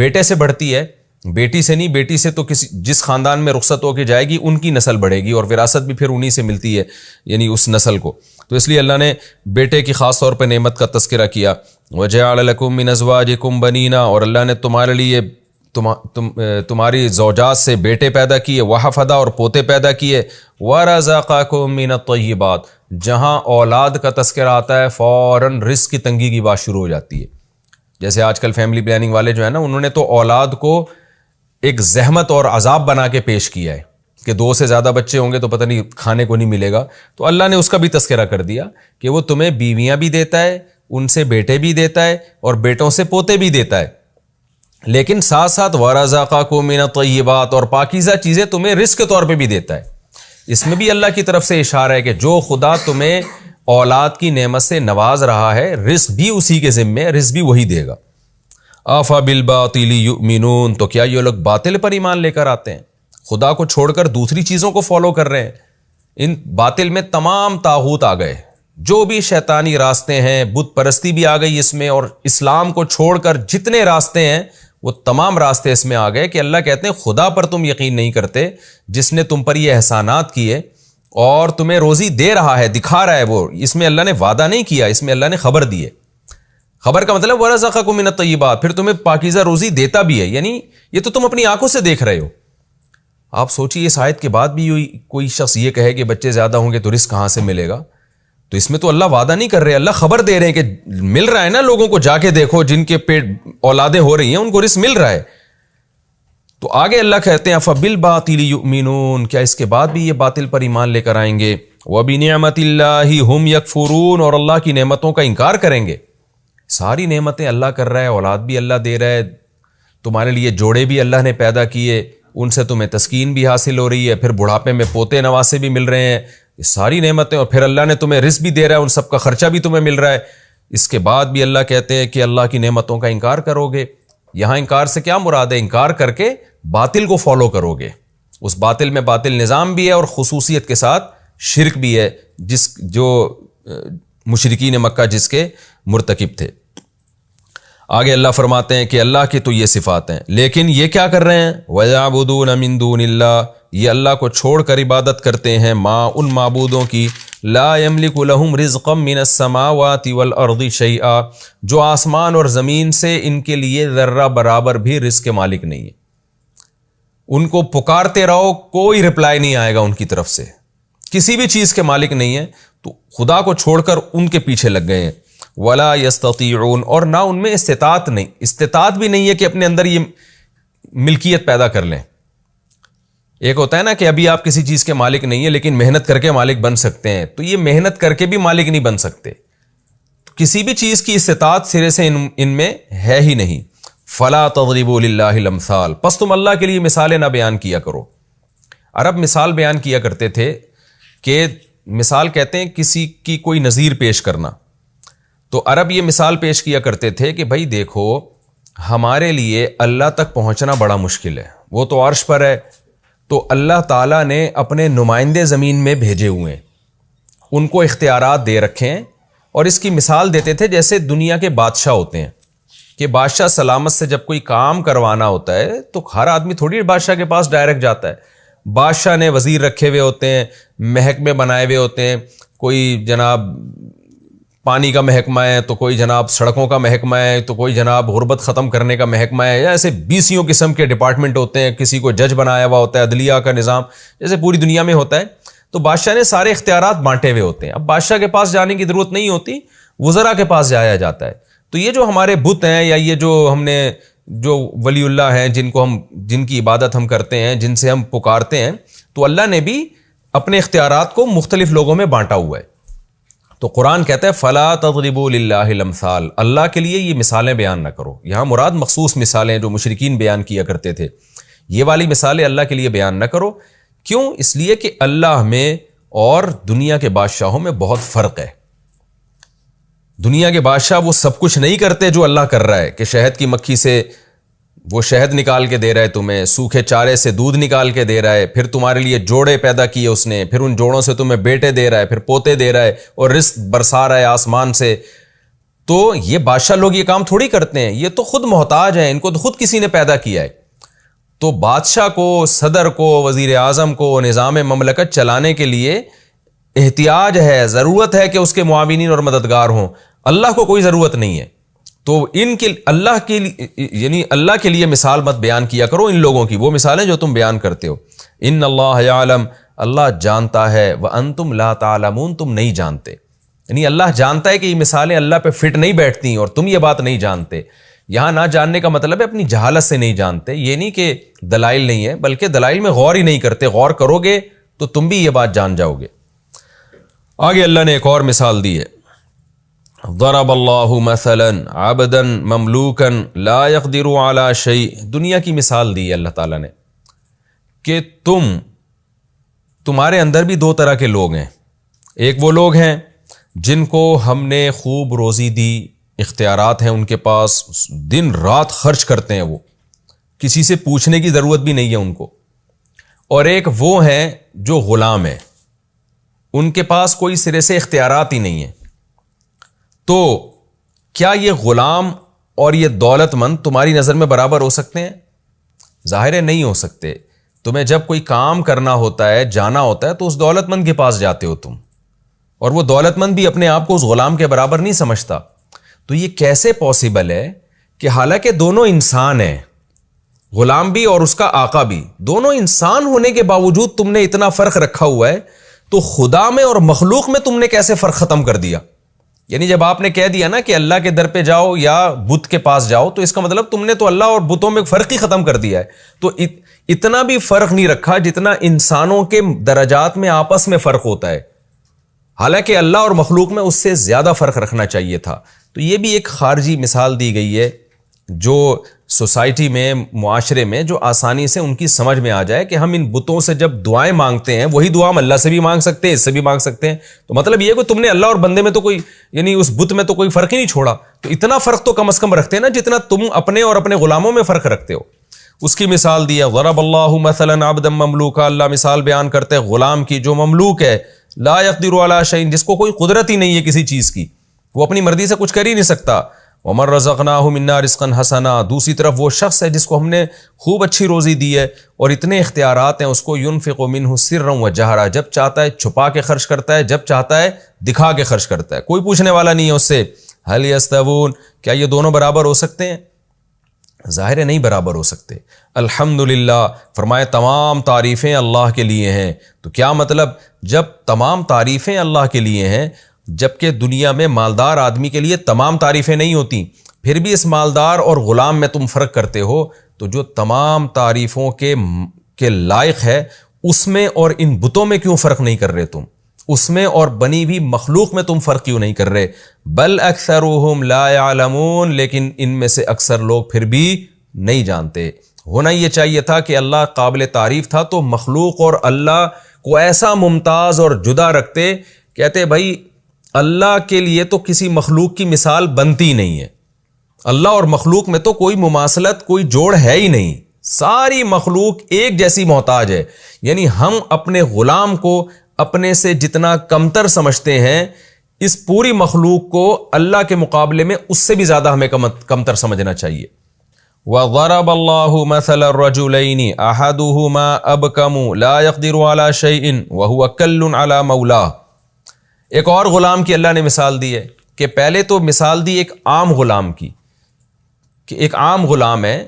بیٹے سے بڑھتی ہے، بیٹی سے نہیں. بیٹی سے تو جس خاندان میں رخصت ہو کے جائے گی ان کی نسل بڑھے گی، اور وراثت بھی پھر انہی سے ملتی ہے، یعنی اس نسل کو. تو اس لیے اللہ نے بیٹے کی خاص طور پہ نعمت کا تذکرہ کیا. وَجَعَلَ لَكُم مِّنْ أَزْوَاجِكُمْ بَنِينَ، اور اللہ نے تمہارے لیے تمہاری زوجات سے بیٹے پیدا کیے، وحفدا، اور پوتے پیدا کیے. وَرَزَقَكُم مِّنَ الطَّيِّبَاتِ، جہاں اولاد کا تذکرہ آتا ہے فوراً رزق کی تنگی کی بات شروع ہو جاتی ہے. جیسے آج کل فیملی پلاننگ والے جو ہیں نا، انہوں نے تو اولاد کو ایک زحمت اور عذاب بنا کے پیش کیا ہے کہ 2 سے زیادہ بچے ہوں گے تو پتہ نہیں کھانے کو نہیں ملے گا. تو اللہ نے اس کا بھی تذکرہ کر دیا کہ وہ تمہیں بیویاں بھی دیتا ہے، ان سے بیٹے بھی دیتا ہے، اور بیٹوں سے پوتے بھی دیتا ہے. لیکن ساتھ ساتھ وَرَزَقَكُم مِّنَ الطَّيِّبَاتِ، اور پاکیزہ چیزیں تمہیں رزق کے طور پہ بھی دیتا ہے. اس میں بھی اللہ کی طرف سے اشارہ ہے کہ جو خدا تمہیں اولاد کی نعمت سے نواز رہا ہے، رزق بھی اسی کے ذمے ہے، رزق بھی وہی دے گا. أَفَبِالْبَاطِلِ يُؤْمِنُونَ، تو کیا یہ لوگ باطل پر ایمان لے کر آتے ہیں، خدا کو چھوڑ کر دوسری چیزوں کو فالو کر رہے ہیں. ان باطل میں تمام طاغوت آ گئے، جو بھی شیطانی راستے ہیں، بت پرستی بھی آ گئی اس میں، اور اسلام کو چھوڑ کر جتنے راستے ہیں وہ تمام راستے اس میں آ گئے کہ اللہ کہتے ہیں خدا پر تم یقین نہیں کرتے جس نے تم پر یہ احسانات کیے اور تمہیں روزی دے رہا ہے، دکھا رہا ہے وہ. اس میں اللہ نے وعدہ نہیں کیا، اس میں اللہ نے خبر دی ہے. خبر کا مطلب وَرَزَقَكُم مِّنَ الطَّيِّبَاتِ، پھر تمہیں پاکیزہ روزی دیتا بھی ہے. یعنی یہ تو تم اپنی آنکھوں سے دیکھ رہے ہو. آپ سوچیے اس آیت کے بعد بھی کوئی شخص یہ کہے کہ بچے زیادہ ہوں گے تو رزق کہاں سے ملے گا؟ تو اس میں تو اللہ وعدہ نہیں کر رہے، اللہ خبر دے رہے ہیں کہ مل رہا ہے نا لوگوں کو، جا کے دیکھو جن کے پیٹ اولادیں ہو رہی ہیں ان کو رزق مل رہا ہے. تو آگے اللہ کہتے ہیں فَبِالْبَاطِلِ يُؤْمِنُونَ، کیا اس کے بعد بھی یہ باطل پر ایمان لے کر آئیں گے؟ وَبِنِعْمَةِ اللَّهِ هُمْ يَكْفُرُونَ، اور اللہ کی نعمتوں کا انکار کریں گے. ساری نعمتیں اللہ کر رہا ہے، اولاد بھی اللہ دے رہا ہے، تمہارے لیے جوڑے بھی اللہ نے پیدا کیے، ان سے تمہیں تسکین بھی حاصل ہو رہی ہے، پھر بڑھاپے میں پوتے نواسے بھی مل رہے ہیں، یہ ساری نعمتیں، اور پھر اللہ نے تمہیں رزق بھی دے رہا ہے، ان سب کا خرچہ بھی تمہیں مل رہا ہے. اس کے بعد بھی اللہ کہتے ہیں کہ اللہ کی نعمتوں کا انکار کرو گے. یہاں انکار سے کیا مراد ہے؟ انکار کر کے باطل کو فالو کرو گے. اس باطل میں باطل نظام بھی ہے اور خصوصیت کے ساتھ شرک بھی ہے، جو مشرکین مکہ جس کے مرتکب تھے. آگے اللہ فرماتے ہیں کہ اللہ کی تو یہ صفات ہیں، لیکن یہ کیا کر رہے ہیں؟ وَيَعْبُدُونَ مِن دُونِ اللَّهِ، یہ اللہ کو چھوڑ کر عبادت کرتے ہیں ان معبودوں کی لَا يَمْلِكُ لَهُمْ رِزْقًا مِّنَ السَّمَاوَاتِ وَالْأَرْضِ شَيْئًا، جو آسمان اور زمین سے ان کے لیے ذرہ برابر بھی رزق کے مالک نہیں ہے. ان کو پکارتے رہو، کوئی رپلائی نہیں آئے گا ان کی طرف سے، کسی بھی چیز کے مالک نہیں ہے، تو خدا کو چھوڑ کر ان کے پیچھے لگ گئے ہیں. وَلَا يَسْتَطِيعُونَ، اور نہ ان میں استطاعت بھی نہیں ہے کہ اپنے اندر یہ ملکیت پیدا کر لیں. ایک ہوتا ہے نا کہ ابھی آپ کسی چیز کے مالک نہیں ہیں لیکن محنت کر کے مالک بن سکتے ہیں، تو یہ محنت کر کے بھی مالک نہیں بن سکتے، کسی بھی چیز کی استطاعت سرے سے ان میں ہے ہی نہیں. فَلَا تَضْرِبُوا لِلَّهِ الْأَمْثَالَ، پس تم اللہ کے لیے مثالیں نہ بیان کیا کرو. عرب مثال بیان کیا کرتے تھے کہ مثال کہتے ہیں کسی کی کوئی نظیر پیش کرنا. تو عرب یہ مثال پیش کیا کرتے تھے کہ بھائی دیکھو ہمارے لیے اللہ تک پہنچنا بڑا مشکل ہے، وہ تو عرش پر ہے، تو اللہ تعالیٰ نے اپنے نمائندے زمین میں بھیجے ہوئے ہیں، ان کو اختیارات دے رکھے ہیں. اور اس کی مثال دیتے تھے جیسے دنیا کے بادشاہ ہوتے ہیں کہ بادشاہ سلامت سے جب کوئی کام کروانا ہوتا ہے تو ہر آدمی تھوڑی بادشاہ کے پاس ڈائریکٹ جاتا ہے. بادشاہ نے وزیر رکھے ہوئے ہوتے ہیں، محکمے بنائے ہوئے ہوتے ہیں، کوئی جناب پانی کا محکمہ ہے، تو کوئی جناب سڑکوں کا محکمہ ہے، تو کوئی جناب غربت ختم کرنے کا محکمہ ہے، یا ایسے 20 قسم کے ڈپارٹمنٹ ہوتے ہیں. کسی کو جج بنایا ہوا ہوتا ہے، عدلیہ کا نظام جیسے پوری دنیا میں ہوتا ہے. تو بادشاہ نے سارے اختیارات بانٹے ہوئے ہوتے ہیں. اب بادشاہ کے پاس جانے کی ضرورت نہیں ہوتی، وزراء کے پاس جایا جاتا ہے. تو یہ جو ہمارے بت ہیں، یا یہ جو ہم نے جو ولی اللہ ہیں جن کی عبادت ہم کرتے ہیں، جن سے ہم پکارتے ہیں، تو اللہ نے بھی اپنے اختیارات کو مختلف لوگوں میں بانٹا ہوا ہے. تو قرآن کہتا ہے فَلَا تَضْرِبُوا لِلَّهِ الْأَمْثَالَ، اللہ کے لیے یہ مثالیں بیان نہ کرو. یہاں مراد مخصوص مثالیں جو مشرکین بیان کیا کرتے تھے، یہ والی مثالیں اللہ کے لیے بیان نہ کرو. کیوں؟ اس لیے کہ اللہ میں اور دنیا کے بادشاہوں میں بہت فرق ہے. دنیا کے بادشاہ وہ سب کچھ نہیں کرتے جو اللہ کر رہا ہے، کہ شہد کی مکھی سے وہ شہد نکال کے دے رہا ہے تمہیں، سوکھے چارے سے دودھ نکال کے دے رہا ہے، پھر تمہارے لیے جوڑے پیدا کیے اس نے، پھر ان جوڑوں سے تمہیں بیٹے دے رہا ہے، پھر پوتے دے رہا ہے، اور رزق برسا رہا ہے آسمان سے. تو یہ بادشاہ لوگ یہ کام تھوڑی کرتے ہیں، یہ تو خود محتاج ہیں، ان کو تو خود کسی نے پیدا کیا ہے. تو بادشاہ کو، صدر کو، وزیر اعظم کو نظام مملکت چلانے کے لیے احتیاج ہے، ضرورت ہے کہ اس کے معاونین اور مددگار ہوں. اللہ کو کوئی ضرورت نہیں ہے. تو ان کے اللہ کے لیے مثال مت بیان کیا کرو ان لوگوں کی، وہ مثالیں جو تم بیان کرتے ہو. ان اللہ یعلم، اللہ جانتا ہے، وانتم لا تعلمون، تم نہیں جانتے. یعنی اللہ جانتا ہے کہ یہ مثالیں اللہ پہ فٹ نہیں بیٹھتی اور تم یہ بات نہیں جانتے. یہاں نہ جاننے کا مطلب ہے اپنی جہالت سے نہیں جانتے. یہ نہیں کہ دلائل نہیں ہے، بلکہ دلائل میں غور ہی نہیں کرتے. غور کرو گے تو تم بھی یہ بات جان جاؤ گے. آگے اللہ نے ایک اور مثال دی ہے، ضرب اللہ مثلا عبدا مملوکا لا يقدر على شيء. دنیا کی مثال دی ہے اللہ تعالیٰ نے کہ تمہارے اندر بھی دو طرح کے لوگ ہیں. ایک وہ لوگ ہیں جن کو ہم نے خوب روزی دی، اختیارات ہیں ان کے پاس، دن رات خرچ کرتے ہیں، وہ کسی سے پوچھنے کی ضرورت بھی نہیں ہے ان کو. اور ایک وہ ہیں جو غلام ہیں، ان کے پاس کوئی سرے سے اختیارات ہی نہیں ہیں. تو کیا یہ غلام اور یہ دولت مند تمہاری نظر میں برابر ہو سکتے ہیں؟ ظاہر ہے نہیں ہو سکتے. تمہیں جب کوئی کام کرنا ہوتا ہے، جانا ہوتا ہے، تو اس دولت مند کے پاس جاتے ہو تم، اور وہ دولت مند بھی اپنے آپ کو اس غلام کے برابر نہیں سمجھتا. تو یہ کیسے پاسبل ہے کہ حالانکہ دونوں انسان ہیں، غلام بھی اور اس کا آقا بھی، دونوں انسان ہونے کے باوجود تم نے اتنا فرق رکھا ہوا ہے، تو خدا میں اور مخلوق میں تم نے کیسے فرق ختم کر دیا؟ یعنی جب آپ نے کہہ دیا نا کہ اللہ کے در پہ جاؤ یا بت کے پاس جاؤ، تو اس کا مطلب تم نے تو اللہ اور بتوں میں فرق ہی ختم کر دیا ہے. تو اتنا بھی فرق نہیں رکھا جتنا انسانوں کے درجات میں آپس میں فرق ہوتا ہے، حالانکہ اللہ اور مخلوق میں اس سے زیادہ فرق رکھنا چاہیے تھا. تو یہ بھی ایک خارجی مثال دی گئی ہے جو سوسائٹی میں، معاشرے میں، جو آسانی سے ان کی سمجھ میں آ جائے کہ ہم ان بتوں سے جب دعائیں مانگتے ہیں وہی دعا ہم اللہ سے بھی مانگ سکتے ہیں، اس سے بھی مانگ سکتے ہیں. تو مطلب یہ کہ تم نے اللہ اور بندے میں تو کوئی، یعنی اس بت میں تو کوئی فرق ہی نہیں چھوڑا. تو اتنا فرق تو کم از کم رکھتے ہیں نا جتنا تم اپنے اور اپنے غلاموں میں فرق رکھتے ہو. اس کی مثال دیا، ضرب اللہ مثلا عبدا مملوکا، اللہ مثال بیان کرتے ہیں غلام کی جو مملوک ہے، لا یقدر علی شیء، جس کو کوئی قدرت ہی نہیں ہے کسی چیز کی، وہ اپنی مرضی سے کچھ کر ہی نہیں سکتا. ومن رزقناہ منا رزقا حسنا، دوسری طرف وہ شخص ہے جس کو ہم نے خوب اچھی روزی دی ہے اور اتنے اختیارات ہیں اس کو، ينفق منہ سرا وجہرا، جب چاہتا ہے چھپا کے خرچ کرتا ہے، جب چاہتا ہے دکھا کے خرچ کرتا ہے، کوئی پوچھنے والا نہیں ہے اس سے. هل يستوون، کیا یہ دونوں برابر ہو سکتے ہیں؟ ظاہر ہے نہیں برابر ہو سکتے. الحمدللہ، فرمائے تمام تعریفیں اللہ کے لیے ہیں. تو کیا مطلب؟ جب تمام تعریفیں اللہ کے لیے ہیں، جبکہ دنیا میں مالدار آدمی کے لیے تمام تعریفیں نہیں ہوتی، پھر بھی اس مالدار اور غلام میں تم فرق کرتے ہو، تو جو تمام تعریفوں کے لائق ہے اس میں اور ان بتوں میں کیوں فرق نہیں کر رہے تم؟ اس میں اور بنی ہوئی مخلوق میں تم فرق کیوں نہیں کر رہے؟ بل اکثرهم لا يعلمون، لیکن ان میں سے اکثر لوگ پھر بھی نہیں جانتے. ہونا یہ چاہیے تھا کہ اللہ قابل تعریف تھا تو مخلوق اور اللہ کو ایسا ممتاز اور جدا رکھتے، کہتے بھائی اللہ کے لیے تو کسی مخلوق کی مثال بنتی نہیں ہے، اللہ اور مخلوق میں تو کوئی مماثلت، کوئی جوڑ ہے ہی نہیں، ساری مخلوق ایک جیسی محتاج ہے. یعنی ہم اپنے غلام کو اپنے سے جتنا کمتر سمجھتے ہیں، اس پوری مخلوق کو اللہ کے مقابلے میں اس سے بھی زیادہ ہمیں کمتر سمجھنا چاہیے. وَضَرَبَ اللَّهُ مَثَلَ الرَّجُلَيْنِ أَحَدُهُمَا أَبْكَمُ لَا يَقْدِرُ عَلَى شَيْءٍ وَهُوَ كَلٌّ عَلَى مَوْلَاهُ. ایک اور غلام کی اللہ نے مثال دی ہے کہ پہلے تو مثال دی ایک عام غلام کی، کہ ایک عام غلام ہے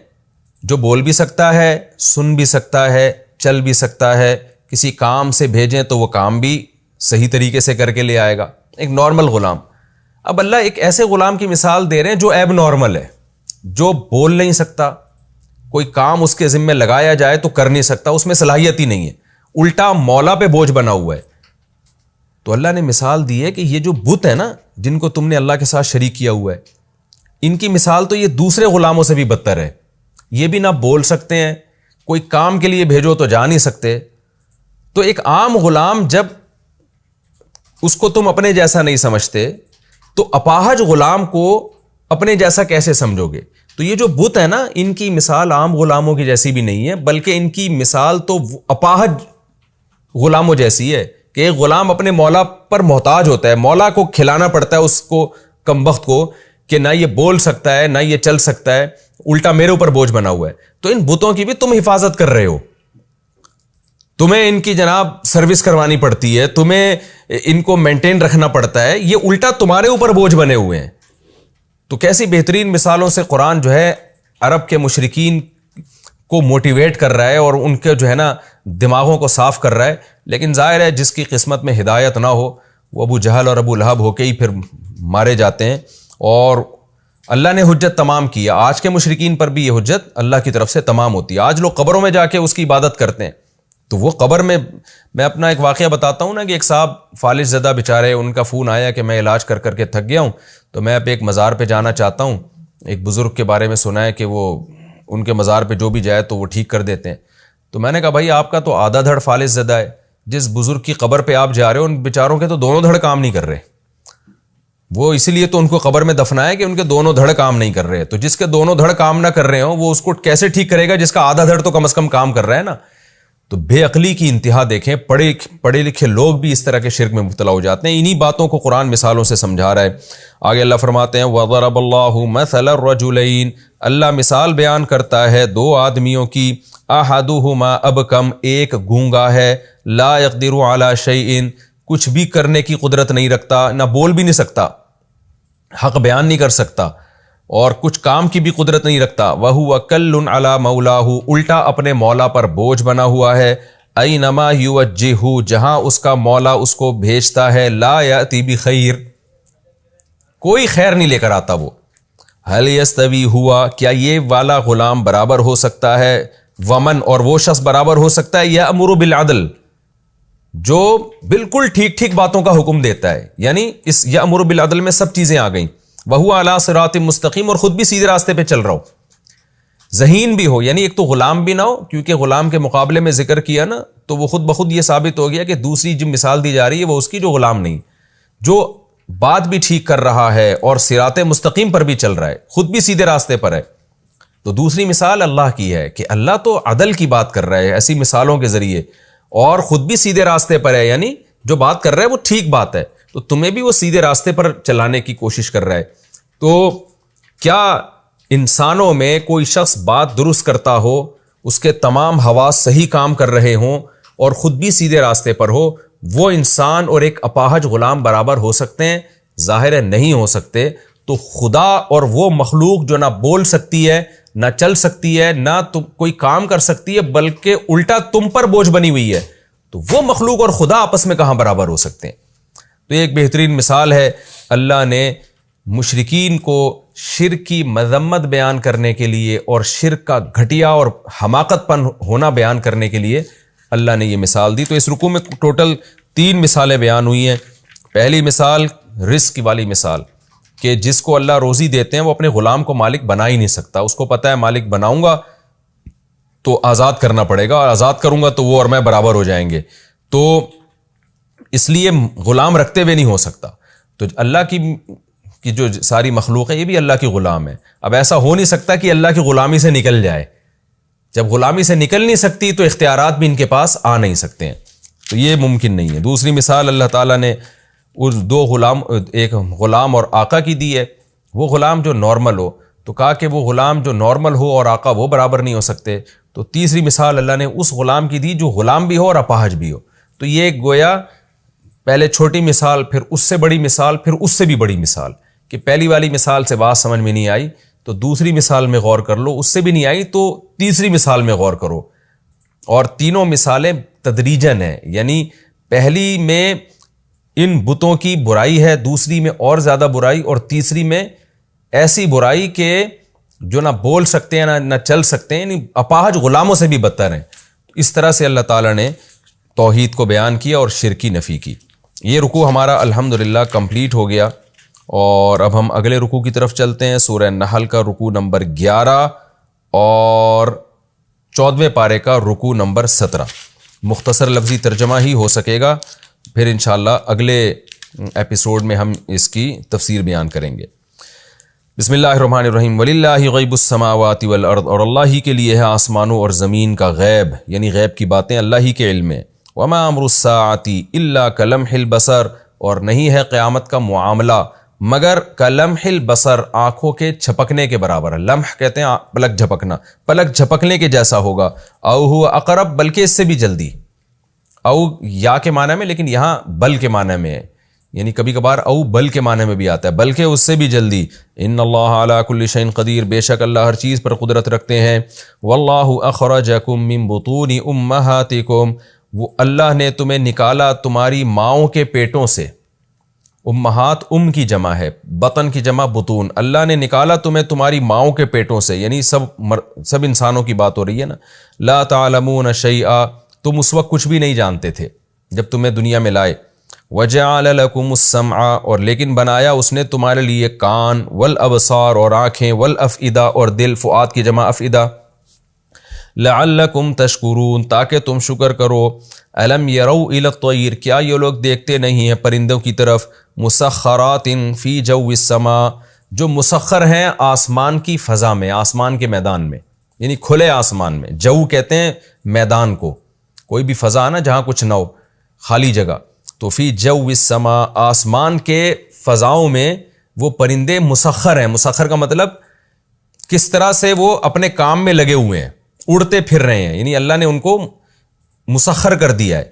جو بول بھی سکتا ہے، سن بھی سکتا ہے، چل بھی سکتا ہے، کسی کام سے بھیجیں تو وہ کام بھی صحیح طریقے سے کر کے لے آئے گا، ایک نارمل غلام. اب اللہ ایک ایسے غلام کی مثال دے رہے ہیں جو ایب نارمل ہے، جو بول نہیں سکتا، کوئی کام اس کے ذمہ لگایا جائے تو کر نہیں سکتا، اس میں صلاحیت ہی نہیں ہے، الٹا مولا پہ بوجھ بنا ہوا ہے. تو اللہ نے مثال دی ہے کہ یہ جو بت ہے نا جن کو تم نے اللہ کے ساتھ شریک کیا ہوا ہے، ان کی مثال تو یہ دوسرے غلاموں سے بھی بدتر ہے. یہ بھی نہ بول سکتے ہیں، کوئی کام کے لیے بھیجو تو جا نہیں سکتے. تو ایک عام غلام جب اس کو تم اپنے جیسا نہیں سمجھتے تو اپاہج غلام کو اپنے جیسا کیسے سمجھو گے؟ تو یہ جو بت ہے نا ان کی مثال عام غلاموں کی جیسی بھی نہیں ہے، بلکہ ان کی مثال تو اپاہج غلاموں جیسی ہے کہ ایک غلام اپنے مولا پر محتاج ہوتا ہے، مولا کو کھلانا پڑتا ہے اس کو، کمبخت کو، کہ نہ یہ بول سکتا ہے نہ یہ چل سکتا ہے، الٹا میرے اوپر بوجھ بنا ہوا ہے. تو ان بتوں کی بھی تم حفاظت کر رہے ہو، تمہیں ان کی جناب سروس کروانی پڑتی ہے، تمہیں ان کو مینٹین رکھنا پڑتا ہے، یہ الٹا تمہارے اوپر بوجھ بنے ہوئے ہیں. تو کیسی بہترین مثالوں سے قرآن جو ہے عرب کے مشرکین کو موٹیویٹ کر رہا ہے اور ان کے جو ہے نا دماغوں کو صاف کر رہا ہے. لیکن ظاہر ہے جس کی قسمت میں ہدایت نہ ہو وہ ابو جہل اور ابو لہب ہو کے ہی پھر مارے جاتے ہیں. اور اللہ نے حجت تمام کی ہے، آج کے مشرکین پر بھی یہ حجت اللہ کی طرف سے تمام ہوتی ہے. آج لوگ قبروں میں جا کے اس کی عبادت کرتے ہیں، تو وہ قبر میں اپنا ایک واقعہ بتاتا ہوں نا کہ ایک صاحب فالج زدہ بیچارے، ان کا فون آیا کہ میں علاج کر کے تھک گیا ہوں، تو میں اب ایک مزار پہ جانا چاہتا ہوں. ایک بزرگ کے بارے میں سنا ہے کہ وہ ان کے مزار پہ جو بھی جائے تو وہ ٹھیک کر دیتے ہیں. تو میں نے کہا بھائی آپ کا تو آدھا دھڑ فالج زدہ ہے، جس بزرگ کی قبر پہ آپ جا رہے ہو ان بیچاروں کے تو دونوں دھڑ کام نہیں کر رہے. وہ اسی لیے تو ان کو قبر میں دفنایا کہ ان کے دونوں دھڑ کام نہیں کر رہے. تو جس کے دونوں دھڑ کام نہ کر رہے ہوں وہ اس کو کیسے ٹھیک کرے گا جس کا آدھا دھڑ تو کم از کم کام کر رہا ہے نا. تو بے عقلی کی انتہا دیکھیں، پڑھے لکھے لوگ بھی اس طرح کے شرک میں مبتلا ہو جاتے ہیں۔ انہی باتوں کو قرآن مثالوں سے سمجھا رہا ہے۔ آگے اللہ فرماتے ہیں وَضَرَبَ اللَّهُ مَثَلَ الرَّجُلَيْنِ، اللہ مثال بیان کرتا ہے دو آدمیوں کی، أَحَدُهُمَا أَبْكَمْ، ایک گونگا ہے، لَا يَقْدِرُ عَلَى شَيْءٍ، کچھ بھی کرنے کی قدرت نہیں رکھتا، نہ بول بھی نہیں سکتا، حق بیان نہیں کر سکتا، اور کچھ کام کی بھی قدرت نہیں رکھتا۔ وَهُوَ كَلٌّ عَلَى مَوْلَاهُ، الٹا اپنے مولا پر بوجھ بنا ہوا ہے، أَيْنَمَا يُوَجِّهُ، جہاں اس کا مولا اس کو بھیجتا ہے، لَا يَأْتِي بِخَيْرٍ، کوئی خیر نہیں لے کر آتا وہ۔ هَلْ يَسْتَوِي ہوا، کیا یہ والا غلام برابر ہو سکتا ہے، ومن، اور وہ شخص برابر ہو سکتا ہے، يَأْمُرُ بِالْعَدْلِ، جو بالکل ٹھیک ٹھیک باتوں کا حکم دیتا ہے، یعنی اس یأمر بالعدل میں سب چیزیں آ گئیں، وہو علی صراط مستقیم، اور خود بھی سیدھے راستے پہ چل رہا ہو، ذہین بھی ہو، یعنی ایک تو غلام بھی نہ ہو، کیونکہ غلام کے مقابلے میں ذکر کیا نا تو وہ خود بخود یہ ثابت ہو گیا کہ دوسری جو مثال دی جا رہی ہے وہ اس کی جو غلام نہیں، جو بات بھی ٹھیک کر رہا ہے اور صراط مستقیم پر بھی چل رہا ہے، خود بھی سیدھے راستے پر ہے۔ تو دوسری مثال اللہ کی ہے کہ اللہ تو عدل کی بات کر رہا ہے ایسی مثالوں کے ذریعے، اور خود بھی سیدھے راستے پر ہے، یعنی جو بات کر رہا ہے وہ ٹھیک بات ہے، تو تمہیں بھی وہ سیدھے راستے پر چلانے کی کوشش کر رہا ہے۔ تو کیا انسانوں میں کوئی شخص بات درست کرتا ہو، اس کے تمام حواس صحیح کام کر رہے ہوں اور خود بھی سیدھے راستے پر ہو، وہ انسان اور ایک اپاہج غلام برابر ہو سکتے ہیں؟ ظاہر ہے نہیں ہو سکتے۔ تو خدا اور وہ مخلوق جو نہ بول سکتی ہے، نہ چل سکتی ہے، نہ کوئی کام کر سکتی ہے، بلکہ الٹا تم پر بوجھ بنی ہوئی ہے، تو وہ مخلوق اور خدا آپس میں کہاں برابر ہو سکتے ہیں؟ تو ایک بہترین مثال ہے، اللہ نے مشرکین کو شرک کی مذمت بیان کرنے کے لیے اور شرک کا گھٹیا اور حماقت پن ہونا بیان کرنے کے لیے اللہ نے یہ مثال دی۔ تو اس رکوع میں ٹوٹل 3 مثالیں بیان ہوئی ہیں۔ پہلی مثال رزق والی مثال، کہ جس کو اللہ روزی دیتے ہیں وہ اپنے غلام کو مالک بنا ہی نہیں سکتا، اس کو پتہ ہے مالک بناؤں گا تو آزاد کرنا پڑے گا، اور آزاد کروں گا تو وہ اور میں برابر ہو جائیں گے، تو اس لیے غلام رکھتے ہوئے نہیں ہو سکتا۔ تو اللہ کی جو ساری مخلوق ہے یہ بھی اللہ کی غلام ہے۔ اب ایسا ہو نہیں سکتا کہ اللہ کی غلامی سے نکل جائے، جب غلامی سے نکل نہیں سکتی تو اختیارات بھی ان کے پاس آ نہیں سکتے ہیں، تو یہ ممکن نہیں ہے۔ دوسری مثال اللہ تعالیٰ نے اس 2 غلام، ایک غلام اور آقا کی دی ہے۔ وہ غلام جو نارمل ہو، تو کہا کہ وہ غلام جو نارمل ہو اور آقا وہ برابر نہیں ہو سکتے۔ تو تیسری مثال اللہ نے اس غلام کی دی جو غلام بھی ہو اور اپاہج بھی ہو۔ تو یہ گویا پہلے چھوٹی مثال، پھر اس سے بڑی مثال، پھر اس سے بھی بڑی مثال، کہ پہلی والی مثال سے بات سمجھ میں نہیں آئی تو دوسری مثال میں غور کر لو، اس سے بھی نہیں آئی تو تیسری مثال میں غور کرو۔ اور تینوں مثالیں تدریجاً ہیں، یعنی پہلی میں ان بتوں کی برائی ہے، دوسری میں اور زیادہ برائی، اور تیسری میں ایسی برائی کہ جو نہ بول سکتے ہیں نہ چل سکتے ہیں، یعنی اپاہج غلاموں سے بھی بدتر ہیں۔ اس طرح سے اللہ تعالیٰ نے توحید کو بیان کیا اور شرک کی نفی کی۔ یہ رکوع ہمارا الحمدللہ کمپلیٹ ہو گیا، اور اب ہم اگلے رکوع کی طرف چلتے ہیں۔ سورہ نحل کا رکوع نمبر 11 اور 14ویں پارے کا رکوع نمبر 17۔ مختصر لفظی ترجمہ ہی ہو سکے گا، پھر انشاءاللہ اگلے ایپیسوڈ میں ہم اس کی تفسیر بیان کریں گے۔ بسم اللہ الرحمن الرحیم۔ وَلِلَّهِ غَيْبُ السَّمَاوَاتِ وَالْأَرْضِ، اور اللہ ہی کے لیے ہے آسمانوں اور زمین کا غیب، یعنی غیب کی باتیں اللہ ہی کے علم میں۔ وَمَا أَمْرُ السَّاعَةِ إِلَّا كَلَمْحِ الْبَصَرِ، اور نہیں ہے قیامت کا معاملہ مگر کلمح البصر، آنکھوں کے جھپکنے کے برابر ہے۔ لمح کہتے ہیں پلک جھپکنا، پلک جھپکنے کے جیسا ہوگا۔ او ہوا اقرب، بلکہ اس سے بھی جلدی، او یا کے معنی میں، لیکن یہاں بل کے معنی میں ہے، یعنی کبھی کبھار او بل کے معنی میں بھی آتا ہے، بلکہ اس سے بھی جلدی۔ ان اللہ علی کل شیء قدیر، بے شک اللہ ہر چیز پر قدرت رکھتے ہیں۔ واللہ اخرجکم من بطون امہاتکم، وہ اللہ نے تمہیں نکالا تمہاری ماؤں کے پیٹوں سے۔ امہات کی جمع ہے، بطن کی جمع بطون۔ اللہ نے نکالا تمہیں تمہاری ماؤں کے پیٹوں سے، یعنی سب انسانوں کی بات ہو رہی ہے نا۔ لا تعلمون شیئا، تم اس وقت کچھ بھی نہیں جانتے تھے جب تمہیں دنیا میں لائے۔ وجعل لکم السمع، اور لیکن بنایا اس نے تمہارے لیے کان، والابصار، اور آنکھیں، والافئدہ، اور دل، فؤاد کی جمع افئدہ۔ لعلکم تشکرون، تاکہ تم شکر کرو۔ الم یروا الی الطیر، کیا یہ لوگ دیکھتے نہیں ہیں پرندوں کی طرف؟ مسخرات فی جو السماء، جو مسخر ہیں آسمان کی فضا میں، آسمان کے میدان میں، یعنی کھلے آسمان میں۔ جو کہتے ہیں میدان کو، کوئی بھی فضا نا جہاں کچھ نہ ہو، خالی جگہ، تو فی جو السما، آسمان کے فضاؤں میں وہ پرندے مسخر ہیں. مسخر کا مطلب کس طرح سے وہ اپنے کام میں لگے ہوئے ہیں، اڑتے پھر رہے ہیں، یعنی اللہ نے ان کو مسخر کر دیا ہے.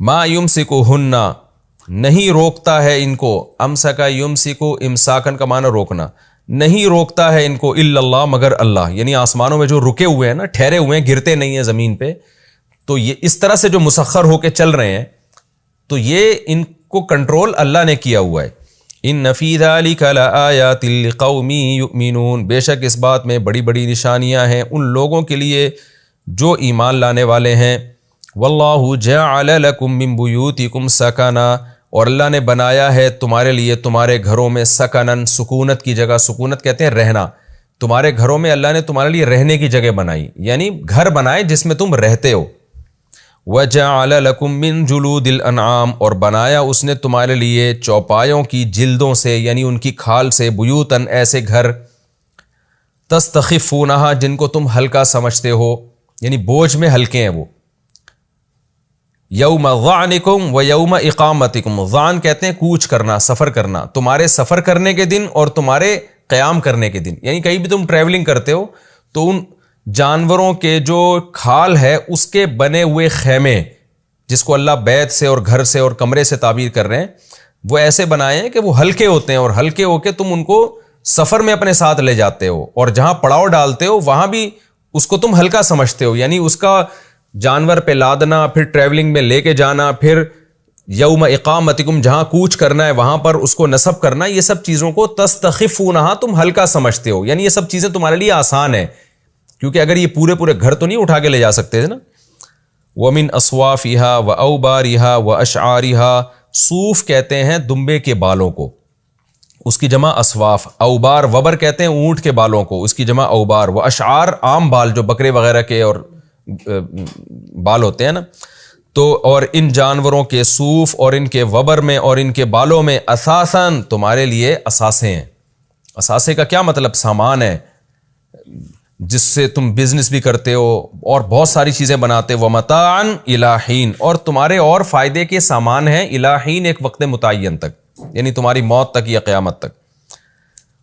ما یمسکہن، نہیں روکتا ہے ان کو، امسکا یمسکو امساکن کا معنی روکنا، نہیں روکتا ہے ان کو الا اللہ، مگر اللہ. یعنی آسمانوں میں جو رکے ہوئے ہیں نا، ٹھہرے ہوئے ہیں، گرتے نہیں ہیں زمین پہ، تو یہ اس طرح سے جو مسخر ہو کے چل رہے ہیں، تو یہ ان کو کنٹرول اللہ نے کیا ہوا ہے. ان فی ذلک لآیات لقوم یؤمنون، بے شک اس بات میں بڑی بڑی نشانیاں ہیں ان لوگوں کے لیے جو ایمان لانے والے ہیں. واللہ جعل لکم من بیوتکم سکنا، اور اللہ نے بنایا ہے تمہارے لیے تمہارے گھروں میں سکنن، سکونت کی جگہ، سکونت کہتے ہیں رہنا. تمہارے گھروں میں اللہ نے تمہارے لیے رہنے کی جگہ بنائی، یعنی گھر بنائے جس میں تم رہتے ہو. وَجَعَلَ لَكُم مِّن جُلُودِ الْأَنْعَامِ، اور بنایا اس نے تمہارے لیے چوپایوں کی جلدوں سے، یعنی ان کی کھال سے، بیوتن، ایسے گھر، تستخفونہا، جن کو تم ہلکا سمجھتے ہو، یعنی بوجھ میں ہلکے ہیں وہ. یوم ظعنکم و یوم اقامتکم، ظعن کہتے ہیں کوچ کرنا، سفر کرنا، تمہارے سفر کرنے کے دن اور تمہارے قیام کرنے کے دن. یعنی کہیں بھی تم ٹریولنگ کرتے ہو تو ان جانوروں کے جو کھال ہے اس کے بنے ہوئے خیمے، جس کو اللہ بیت سے اور گھر سے اور کمرے سے تعبیر کر رہے ہیں، وہ ایسے بنائے ہیں کہ وہ ہلکے ہوتے ہیں، اور ہلکے ہو کے تم ان کو سفر میں اپنے ساتھ لے جاتے ہو، اور جہاں پڑاؤ ڈالتے ہو وہاں بھی اس کو تم ہلکا سمجھتے ہو. یعنی اس کا جانور پہ لادنا، پھر ٹریولنگ میں لے کے جانا، پھر یوم اقامتکم جہاں کوچ کرنا ہے وہاں پر اس کو نصب کرنا، یہ سب چیزوں کو تستخفونہا، تم ہلکا سمجھتے ہو. یعنی یہ سب چیزیں تمہارے لیے آسان ہیں، کیونکہ اگر یہ پورے پورے گھر تو نہیں اٹھا کے لے جا سکتے تھے نا. وَمِنْ أَصْوَافِهَا وَأَوْبَارِهَا وَأَشْعَارِهَا، صوف کہتے ہیں دمبے کے بالوں کو، اس کی جمع اصواف. اوبار، وبر کہتے ہیں اونٹ کے بالوں کو، اس کی جمع اوبار. واشعار، عام بال جو بکرے وغیرہ کے اور بال ہوتے ہیں نا، تو اور ان جانوروں کے صوف اور ان کے وبر میں اور ان کے بالوں میں اساساً تمہارے لیے اثاثے ہیں. اثاثے کا کیا مطلب؟ سامان ہے جس سے تم بزنس بھی کرتے ہو اور بہت ساری چیزیں بناتے ہو. ومتاعا الی حین، اور تمہارے اور فائدے کے سامان ہیں، الی حین، ایک وقت متعین تک، یعنی تمہاری موت تک یا قیامت تک.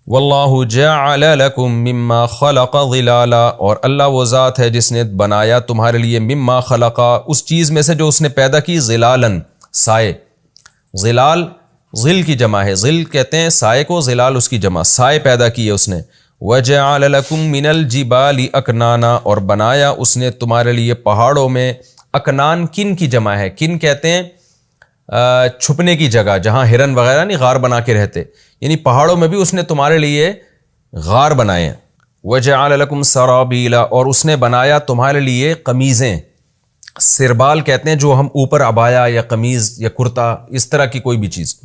واللہ جعل لکم مما خلق ظلالا، اور اللہ وہ ذات ہے جس نے بنایا تمہارے لیے مما خلقا، اس چیز میں سے جو اس نے پیدا کی، ظلالن، سائے. ظلال ظل کی جمع ہے، ظل کہتے ہیں سائے کو، ظلال اس کی جمع، سائے پیدا کیے اس نے. وجعل لکم من الجبال اکنانا، اور بنایا اس نے تمہارے لیے پہاڑوں میں اکنان. کن کی جمع ہے؟ کن کہتے ہیں چھپنے کی جگہ، جہاں ہرن وغیرہ نہیں غار بنا کے رہتے، یعنی پہاڑوں میں بھی اس نے تمہارے لیے غار بنائے ہیں. وجعل لکم سرابیلا، اور اس نے بنایا تمہارے لیے قمیضیں. سربال کہتے ہیں جو ہم اوپر عبایا یا قمیض یا کرتا، اس طرح کی کوئی بھی چیز.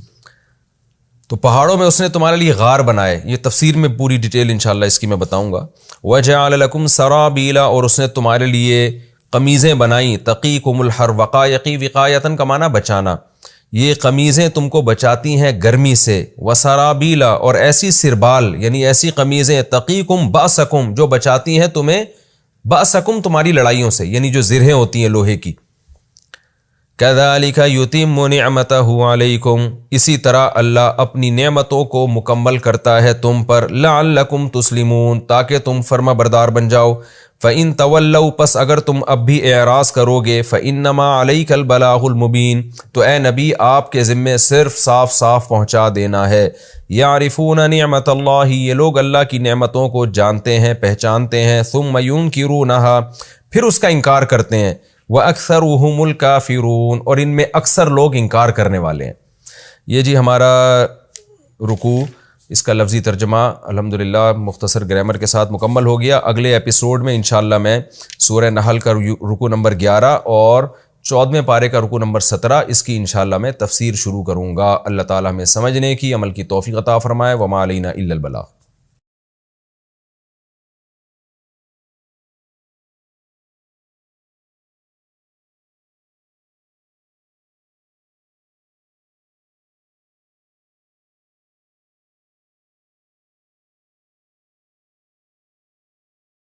تو پہاڑوں میں اس نے تمہارے لیے غار بنائے. یہ تفسیر میں پوری ڈیٹیل انشاءاللہ اس کی میں بتاؤں گا. وجعل لکم سرابیلا، اور اس نے تمہارے لیے قمیضیں بنائیں. تقیکم الحر، وقایقی، وقایتن کا معنی بچانا، یہ قمیضیں تم کو بچاتی ہیں گرمی سے. وسرابیلا، اور ایسی سربال یعنی ایسی قمیضیں، تقیکم باسکم، جو بچاتی ہیں تمہیں، باسکم تمہاری لڑائیوں سے، یعنی جو زرہیں ہوتی ہیں لوہے کی. کذالک یتم نعمتہ علیکم، اسی طرح اللہ اپنی نعمتوں کو مکمل کرتا ہے تم پر. لعلکم تسلمون، تاکہ تم فرما بردار بن جاؤ. فَإِن تَوَلَّوْا، پس اگر تم اب بھی اعراض کرو گے، فَإِنَّمَا عَلَيْكَ الْبَلَاغُ الْمُبِينُ، تو اے نبی آپ کے ذمے صرف صاف صاف پہنچا دینا ہے. يَعْرِفُونَ نِعْمَةَ اللَّهِ، یہ لوگ اللہ کی نعمتوں کو جانتے ہیں، پہچانتے ہیں. ثُمَّ يُنْكِرُونَهَا، پھر اس کا انکار کرتے ہیں. وَأَكْثَرُهُمُ الْكَافِرُونَ، اور ان میں اکثر لوگ انکار کرنے والے ہیں. یہ جی ہمارا رکوع، اس کا لفظی ترجمہ الحمدللہ مختصر گرامر کے ساتھ مکمل ہو گیا. اگلے ایپیسوڈ میں انشاءاللہ میں سورہ نحل کا رکوع نمبر 11 اور 14ویں پارے کا رکوع نمبر 17، اس کی انشاءاللہ میں تفسیر شروع کروں گا. اللہ تعالی ہمیں سمجھنے کی، عمل کی توفیق عطا فرمائے. وما علینا الا البلاغ.